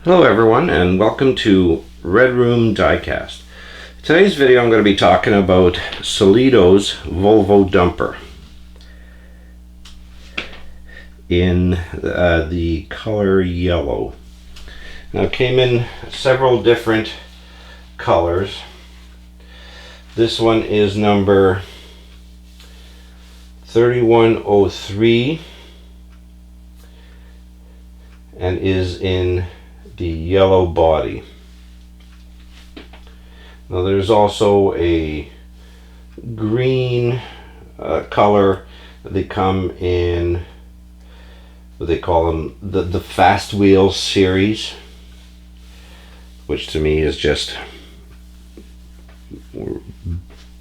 Hello everyone, and welcome to Red Room Diecast. Today's video I'm going to be talking about Solido's Volvo dumper in the color yellow. Now it came in several different colors. This one is number 3103 and is in the yellow body. Now there's also a green color. They come in what they call them, the Fast Wheel series, which to me is just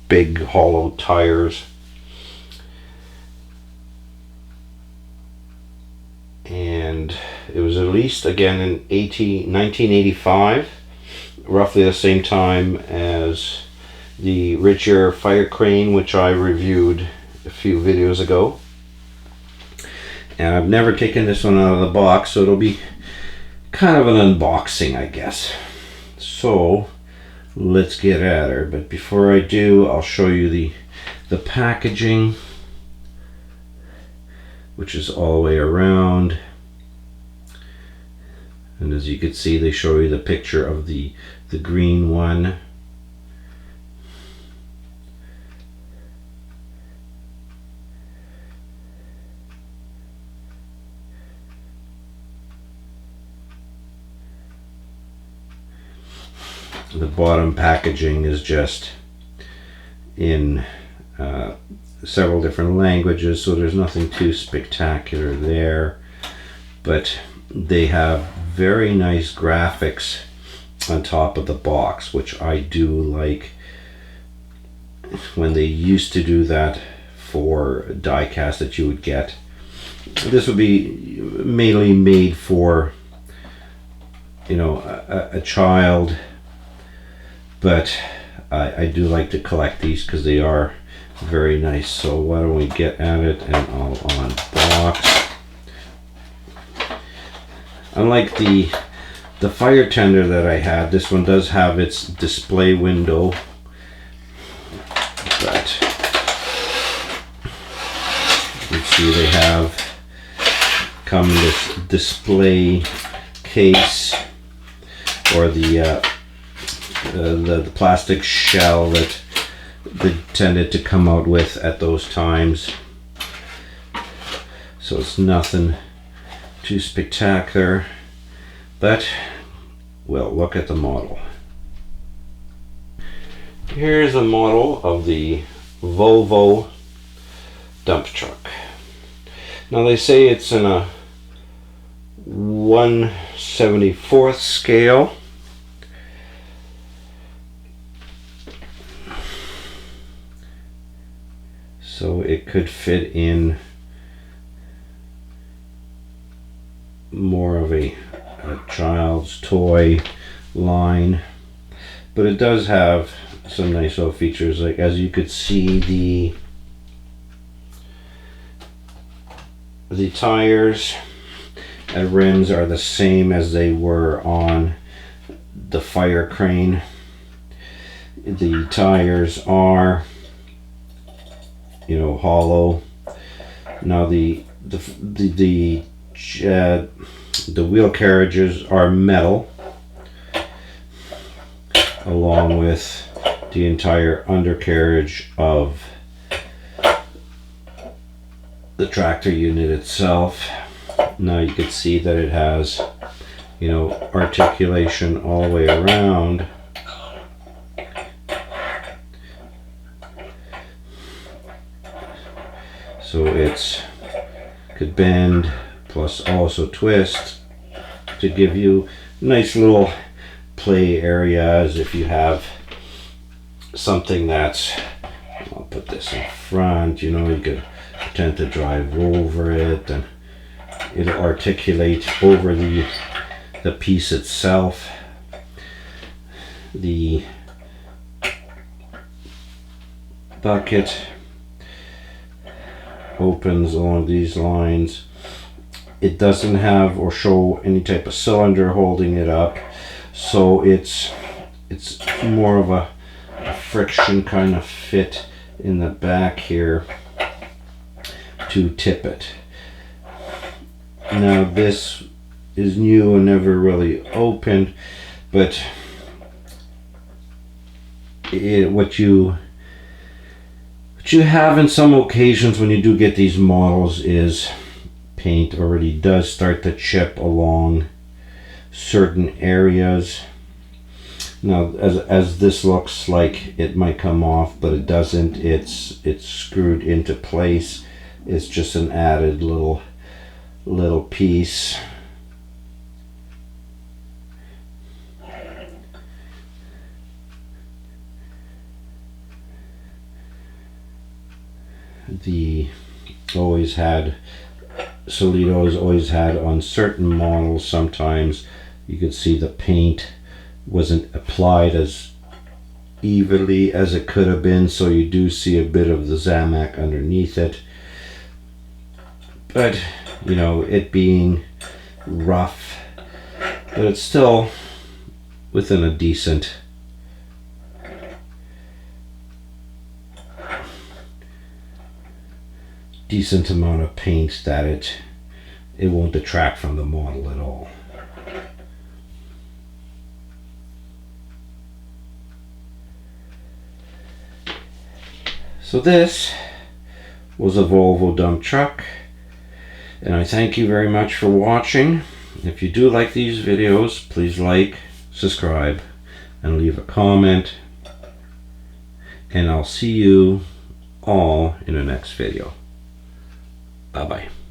big hollow tires. And it was released again in 1985, roughly the same time as the Richer fire crane, which I reviewed a few videos ago. And I've never taken this one out of the box, so it'll be kind of an unboxing, I guess. So let's get at her. But before I do, I'll show you the packaging, which is all the way around. And as you can see, they show you the picture of the green one. The bottom packaging is just in several different languages, so there's nothing too spectacular there, but they have very nice graphics on top of the box, which I do like. When they used to do that for diecast that you would get, this would be mainly made for, you know, a child, but I do like to collect these because they are very nice. So why don't we get at it and I'll unbox. Unlike the fire tender that I had, this one does have its display window, but you can see they have come in this display case, or the plastic shell that they tended to come out with at those times. So it's nothing too spectacular, but well, look at the model. Here's a model of the Volvo Dump Truck. Now they say it's in a 1/74th scale. So it could fit in more of a child's toy line, but it does have some nice little features. Like, as you could see, the tires and rims are the same as they were on the fire crane. The tires are, you know, hollow. Now the wheel carriages are metal, along with the entire undercarriage of the tractor unit itself. Now you can see that it has, you know, articulation all the way around. So it's could bend plus also twist to give you nice little play areas. If you have something that's, I'll put this in front, you know, you could pretend to drive over it and it'll articulate over the piece itself. The bucket opens along these lines it doesn't have or show any type of cylinder holding it up, so it's more of a friction kind of fit in the back here to tip it. Now this is new and never really opened, but what you have in some occasions when you do get these models is paint already does start to chip along certain areas. Now as this looks like it might come off, but it doesn't. It's screwed into place. It's just an added little piece. Solidos always had on certain models, sometimes you could see the paint wasn't applied as evenly as it could have been, so you do see a bit of the Zamac underneath it. But you know, it being rough, but it's still within a decent amount of paint that it won't detract from the model at all. So this was a Volvo dump truck, and I thank you very much for watching. If you do like these videos, please like, subscribe, and leave a comment, and I'll see you all in the next video. Bye-bye.